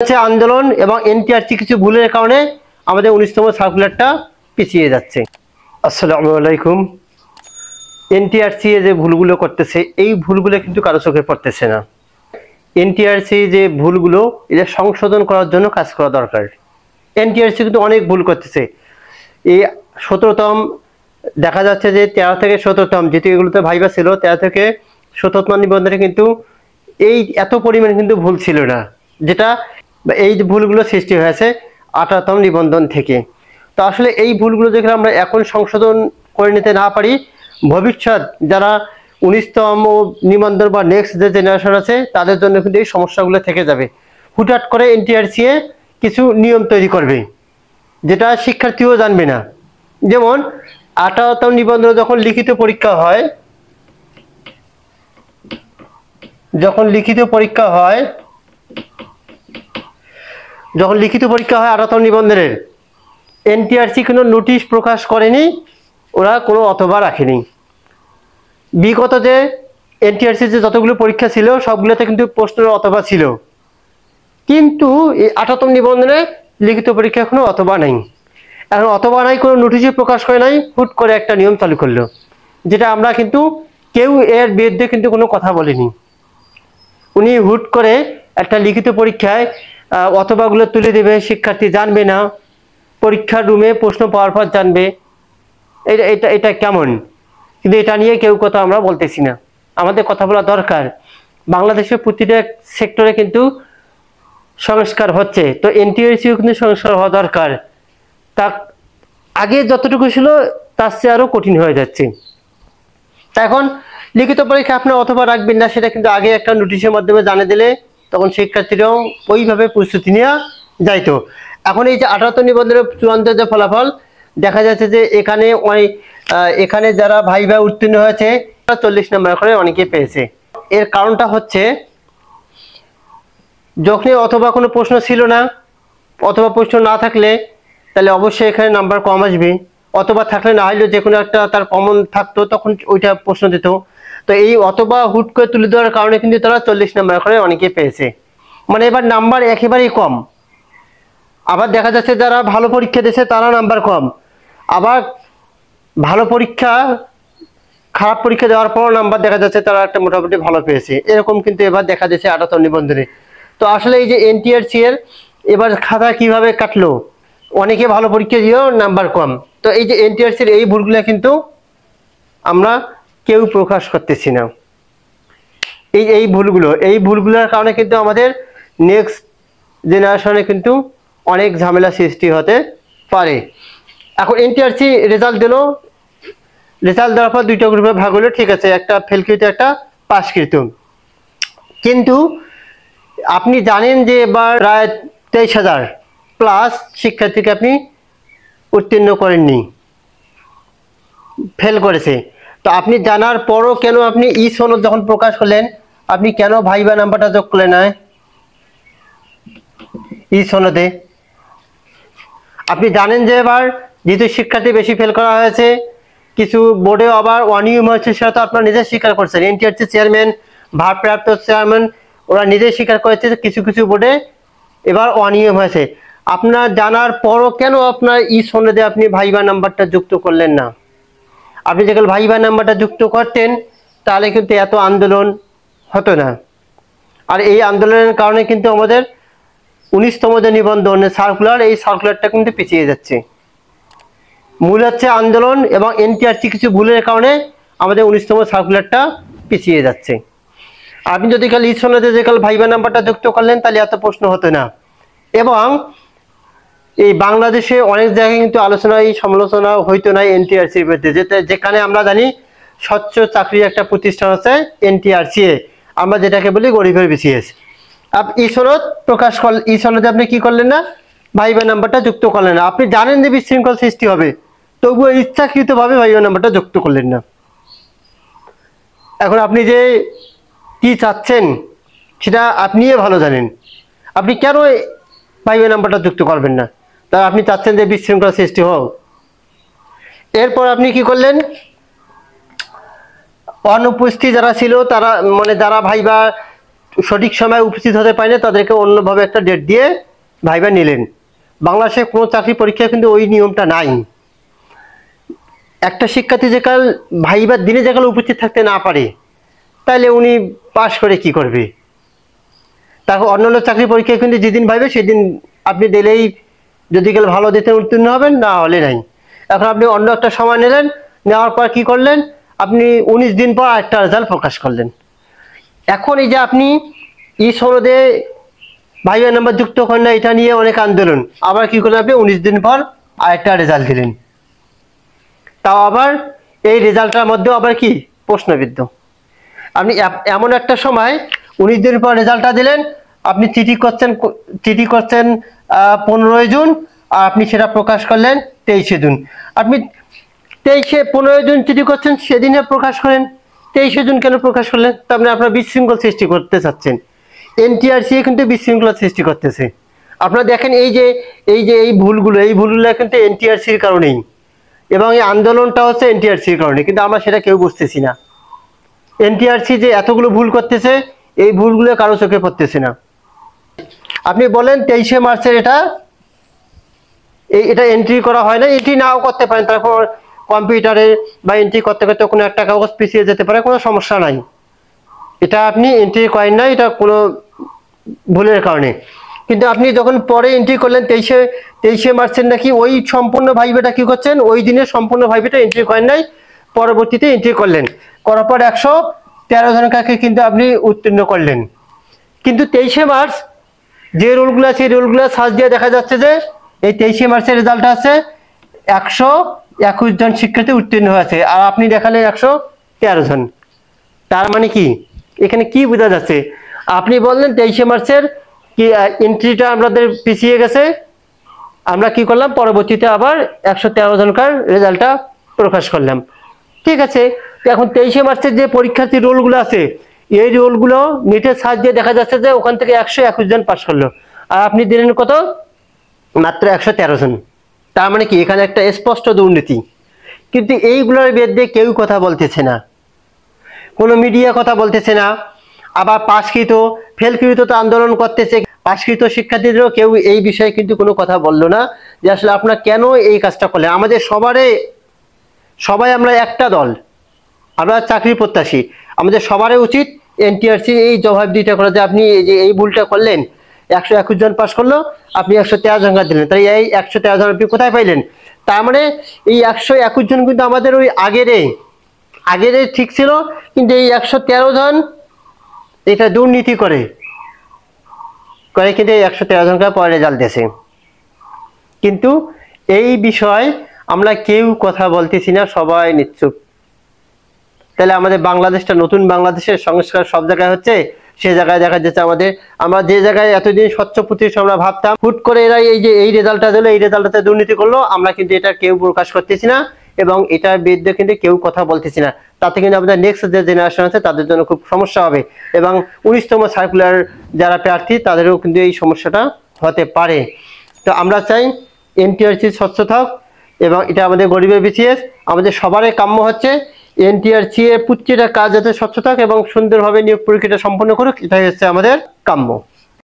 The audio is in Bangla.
আন্দোলন এবং এনটিআরসি কিছু ভুলের কারণে আমাদের 19তম সার্কুলারটা পিছিয়ে যাচ্ছে। আসসালামু আলাইকুম। এনটিআরসি যে ভুলগুলো করতেছে এই ভুলগুলো কিন্তু কারো চোখে পড়তেছে না। এনটিআরসি যে ভুলগুলো এটা সংশোধন করার জন্য কাজ করা দরকার। এনটিআরসি কিন্তু অনেক ভুল করতেছে। এই 17তম দেখা যাচ্ছে যে 13 থেকে 17তম যেহেতু এগুলোতে ভাইবা ছিল 13 থেকে 17তম নিবন্ধনে কিন্তু এই এত পরিমাণ কিন্তু ভুল ছিল না, যেটা এই ভুলগুলো সৃষ্টি হয়েছে 18তম নিবন্ধন থেকে। তো আসলে এই ভুলগুলো যদি আমরা এখন সংশোধন করে নিতে না পারি, ভবিষ্যৎ যারা 19তম নিবন্ধন বা নেক্সট যে জেনারেশন আছে তাদের জন্য কিন্তু এই সমস্যাগুলো থেকে যাবে। হুটহাট করে এনটিআরসি কিছু নিয়ম তৈরি করবে যেটা শিক্ষার্থীও জানবে না। যেমন 18তম নিবন্ধন যখন লিখিত পরীক্ষা হয়, যখন লিখিত পরীক্ষা হয় 18তম নিবন্ধনের এনটিআরসি কোনো নোটিশ প্রকাশ করেনি, ওরা কোনো অথবা রাখেনি। বিগত যে এনটিআরসি যে যতগুলো পরীক্ষা ছিল সবগুলোতে কিন্তু প্রশ্নের অথবা ছিল, কিন্তু এই 18তম নিবন্ধনে লিখিত পরীক্ষা এখনো অথবা নাই। এখন অথবা নাই, কোনো নোটিশে প্রকাশ করে নাই, হুট করে একটা নিয়ম চালু করলো, যেটা আমরা কিন্তু কেউ এর বিরুদ্ধে কিন্তু কোনো কথা বলিনি। উনি হুট করে একটা লিখিত পরীক্ষায় অথবাগুলো তুলে দেবে, শিক্ষার্থী জানবে না, পরীক্ষার রুমে প্রশ্ন পাওয়ার পর জানবে। এটা এটা কেমন? কিন্তু এটা নিয়ে কেউ কথা আমরা বলতেছি না। আমাদের কথা বলা দরকার। বাংলাদেশের প্রতিটা সেক্টরে কিন্তু সংস্কার হচ্ছে, তো এনটিআরসিও কিন্তু সংস্কার হওয়া দরকার। তা আগে যতটুকু ছিল তার চেয়ে আরো কঠিন হয়ে যাচ্ছে। তা এখন লিখিত পরীক্ষা আপনার অথবা রাখবেন না, সেটা কিন্তু আগে একটা নোটিশের মাধ্যমে জানিয়ে দিলে তখন শিক্ষার্থীরাও ওইভাবে প্রস্তুতি নিয়ে যাইতো। এখন এই যে 18তম নিবন্ধনের চূড়ান্ত যে ফলাফল দেখা যাচ্ছে যে এখানে যারা ভাইভা উত্তীর্ণ হয়েছে 40 নম্বর করে অনেকে পেয়েছে। এর কারণটা হচ্ছে যখনই অথবা কোনো প্রশ্ন ছিল না, অথবা প্রশ্ন না থাকলে তাহলে অবশ্যই এখানে নাম্বার কম আসবে, অথবা থাকলে না হলেও যে কোনো একটা তার কমন থাকতো তখন ওইটা প্রশ্ন দিত। তো এই অথবা হুট করে তুলে দেওয়ার কারণে কিন্তু তারা 40 নম্বর করে অনেকে পেয়েছে। মানে এবার নাম্বার একেবারেই কম। আবার দেখা যাচ্ছে যারা ভালো পরীক্ষা দিয়েছে তারা নাম্বার কম, আবার ভালো পরীক্ষা খারাপ পরীক্ষা দেওয়ার পর নাম্বার দেখা যাচ্ছে তারা একটা মোটামুটি ভালো পেয়েছে। এরকম কিন্তু এবার দেখা যাচ্ছে 18তম নিবন্ধনে। তো আসলে এই যে এনটিআরসি এর এবার খাতা কিভাবে কাটলো, অনেকে ভালো পরীক্ষা দিয়েও নাম্বার কম। তো এই যে এনটিআরসির এই ভুলগুলো কিন্তু আমরা কেউ প্রকাশ করতেছি না। এই ভুলগুলোর কারণে কিন্তু আমাদের নেক্সট জেনারেশনে কিন্তু অনেক ঝামেলা সৃষ্টি হতে পারে। এখন এনটিআরসি রেজাল্ট দিল, রেজাল্ট দেওয়ার পর দুইটা গ্রুপে ভাগ হলো, ঠিক আছে, একটা ফেলকৃত একটা পাশকৃত। কিন্তু আপনি জানেন যে এবার প্রায় 23,000 প্লাস শিক্ষার্থীকে আপনি উত্তীর্ণ করেননি, ফেল করেছে। তো আপনি জানার পরও কেন আপনি সনদ যখন প্রকাশ করলেন আপনি কেন ভাইবা নাম্বারটা যোগ করলেন না সনদে? আপনি জানেন যে এবার যেহেতু শিক্ষার্থী বেশি ফেল করা হয়েছে, কিছু বোর্ডে আবার অনিয়ম হয়েছে, সেটা তো আপনারা নিজে স্বীকার করছেন। এনটিআরসি চেয়ারম্যান, ভারপ্রাপ্ত চেয়ারম্যান ওরা নিজে স্বীকার করেছে যে কিছু কিছু বোর্ডে এবার অনিয়ম হয়েছে। আপনার জানার পরও কেন আপনার সনদে আপনি ভাইবা নাম্বারটা যুক্ত করলেন না? আপনি যখন ভাইবা নাম্বারটা যুক্ত করতেন তাহলে কিন্তু এত আন্দোলন হতো না। আর এই আন্দোলনের কারণে কিন্তু আমাদের 19তম যে নিবন্ধন সার্কুলার, এই সার্কুলারটা কিন্তু পিছিয়ে যাচ্ছে। মূল হচ্ছে আন্দোলন এবং এনটিআরসি কিছু ভুলের কারণে আমাদের 19তম সার্কুলারটা পিছিয়ে যাচ্ছে। আপনি যদি কাল সনদে যে কাল ভাইবা নাম্বারটা যুক্ত করলেন তাহলে এত প্রশ্ন হতো না। এবং এই বাংলাদেশে অনেক জায়গায় কিন্তু সমালোচনা হইতো না এনটিআরসির বিরুদ্ধে, যেখানে আমরা জানি স্বচ্ছ চাকরির একটা প্রতিষ্ঠান আছে এনটিআরসি, আমরা যেটাকে বলি গরিবের বিসিএস। আপনি সনদ প্রকাশ করলেন, সনদে আপনি কি করলেন না, ভাইবা নাম্বারটা যুক্ত করলেন না। আপনি জানেন যে বিশৃঙ্খল সৃষ্টি হবে, তবুও ইচ্ছাকৃতভাবে ভাইবা নাম্বারটা যুক্ত করলেন না। এখন আপনি যে কি চাচ্ছেন সেটা আপনিই ভালো জানেন। আপনি কেন ভাইবা নাম্বারটা যুক্ত করবেন না? তা আপনি চাচ্ছেন যে বিশৃঙ্খলা সৃষ্টি হোক। এরপর আপনি কি করলেন, অনুপস্থিত যারা ছিল তারা মানে যারা ভাইবা সঠিক সময় উপস্থিত হতে পারে না, তাদেরকে অন্যভাবে একটা ডেট দিয়ে ভাইবা নিলেন। বাংলাদেশে কোনো চাকরি পরীক্ষা কিন্তু ওই নিয়মটা নাই। একটা শিক্ষার্থী যে কাল ভাইবার দিনে যে কাল উপস্থিত থাকতে না পারে, তাহলে উনি পাশ করে কি করবে? তারপর অন্যান্য চাকরি পরীক্ষায় কিন্তু যেদিন ভাইবে সেদিন আপনি দিলেই যদি কাল ভালো দিতে উত্তীর্ণ হবেন, না হলে নাই। এখন আপনি অন্য একটা সময় নিলেন, নেওয়ার পর কি করলেন? আপনি 19 দিন পর একটা রেজাল্ট প্রকাশ করলেন। এখন এই যে আপনি ই সনদে ভাইবা নাম্বার যুক্ত করেন না, এটা নিয়ে অনেক আন্দোলন, আবার কি করলেন? আপনি 19 দিন পর আরেকটা রেজাল্ট দিলেন, তাও আবার এই রেজাল্টটার মধ্যেও আবার কি প্রশ্নবিদ্ধ। আপনি এমন একটা সময় 19 দিন পর রেজাল্টটা দিলেন, আপনি চিঠি করছেন 15 জুন, আর আপনি সেটা প্রকাশ করলেন 23 জুন। আপনি 15 জুন চিঠি করছেন, সেদিনে প্রকাশ করেন, 23 জুন কেন প্রকাশ করলেন? তার মানে আপনারা বিশৃঙ্খল সৃষ্টি করতে চাচ্ছেন। এনটিআরসি কিন্তু বিশৃঙ্খলা সৃষ্টি করতেছে। আপনারা দেখেন এই ভুলগুলো কিন্তু এনটিআরসির কারণেই, এবং এই আন্দোলনটা হচ্ছে এনটিআরসির কারণে, কিন্তু আমরা সেটা কেউ বুঝতেছি না। এনটিআরসি যে এতগুলো ভুল করতেছে, এই ভুলগুলো কারো চোখে পড়তেছে না। আপনি বলেন 23 মার্চের এটা এন্ট্রি করা হয় না, এন্ট্রি নাও করতে পারেন, তারপর কম্পিউটারে বা এন্ট্রি করতে করতে কোনো একটা কাগজ পিছিয়ে যেতে পারে, কোনো সমস্যা নাই। এটা আপনি এন্ট্রি করেন না, এটা কোনো ভুলের কারণে। কিন্তু আপনি যখন পরে এন্ট্রি করলেন 23 মার্চের, নাকি ওই সম্পূর্ণ ভাইবাটা কি করছেন? ওই দিনের সম্পূর্ণ ভাইবাটা এন্ট্রি করেন নাই, পরবর্তীতে এন্ট্রি করলেন, করার পর 113 জনকে কিন্তু আপনি উত্তীর্ণ করলেন। কিন্তু 23 মার্চ যে রুলগুলো আছে, এই রুলগুলো সার্চ দিয়ে দেখা যাচ্ছে যে এই 23 মার্চের রেজাল্টটা আছে 121 জন শিক্ষার্থী উত্তীর্ণ হয়েছে, আর আপনি দেখালেন 113 জন। তার মানে কি এখানে কি বোঝা যাচ্ছে? আপনি বললেন 23 মার্চের কি এন্ট্রিটা আমাদের পিছিয়ে গেছে, আমরা কি করলাম? পরবর্তীতে আবার 113 জনকার রেজাল্টটা প্রকাশ করলাম। ঠিক আছে, এখন 23 মার্চের যে পরীক্ষার্থী রোলগুলো আছে, এই রোলগুলো নেটের সাহায্যে দেখা যাচ্ছে যে ওখান থেকে 121 জন পাশ করলো, আর আপনি দিলেন কত? মাত্র 113 জন। তার মানে কি এখানে একটা স্পষ্ট দুর্নীতি। কিন্তু এইগুলোর বিরুদ্ধে কেউ কথা বলতেছে না, কোনো মিডিয়া কথা বলতেছে না। আবার পাশকৃত ফেলকৃত তো আন্দোলন করতেছে, পাশকৃত শিক্ষার্থীদেরও কেউ এই বিষয়ে কিন্তু কোনো কথা বললো না যে আসলে আপনারা কেন এই কাজটা করলেন। আমাদের সবাই আমরা একটা দল, আমরা চাকরি প্রত্যাশী, আমাদের সবারই উচিত এনটিআরসি এই জবাবদিহিটা করা যে আপনি এই ভুলটা করলেন, 121 জন পাশ করলো, আপনি 113 জন দিলেন, তাই এই 113 জন আপনি কোথায় পাইলেন? তার মানে এই 121 জন কিন্তু আমাদের ওই আগের ঠিক ছিল, কিন্তু এই 113 জন এটা দুর্নীতি করে কিন্তু এই 113 জনকে পরে রেজাল্ট দিয়েছে। কিন্তু এই বিষয় আমরা কেউ কথা বলতেছি না, সবাই নিশ্চুপ। তাহলে আমাদের বাংলাদেশটা নতুন বাংলাদেশের সংস্কার সব জায়গায় হচ্ছে, সে জায়গায় দেখা যাচ্ছে আমরা যে জায়গায় এতদিন স্বচ্ছ প্রতিষ্ঠা আমরা ভাবতাম, হুট করে এরা এই রেজাল্টটা দিল, এই রেজাল্টটাতে দুর্নীতি করলো, আমরা কিন্তু এটা কেউ প্রকাশ করতেছি না, এবং এটার বিরুদ্ধে কিন্তু কেউ কথা বলতেছি না। তাতে কিন্তু আমাদের নেক্সট যে জেনারেশন আছে তাদের জন্য খুব সমস্যা হবে, এবং 19তম সার্কুলার যারা প্রার্থী তাদেরও কিন্তু এই সমস্যাটা হতে পারে। তো আমরা চাই এনটিআরসি স্বচ্ছ থাক, এবং এটা আমাদের গরিবের বিসিএস, আমাদের সবারই কাম্য হচ্ছে এনটিআরসি এর প্রত্যেকটা কাজ যাতে স্বচ্ছ থাক এবং সুন্দরভাবে নিয়োগ প্রক্রিয়াটা সম্পন্ন করুক, এটাই হচ্ছে আমাদের কাম্য।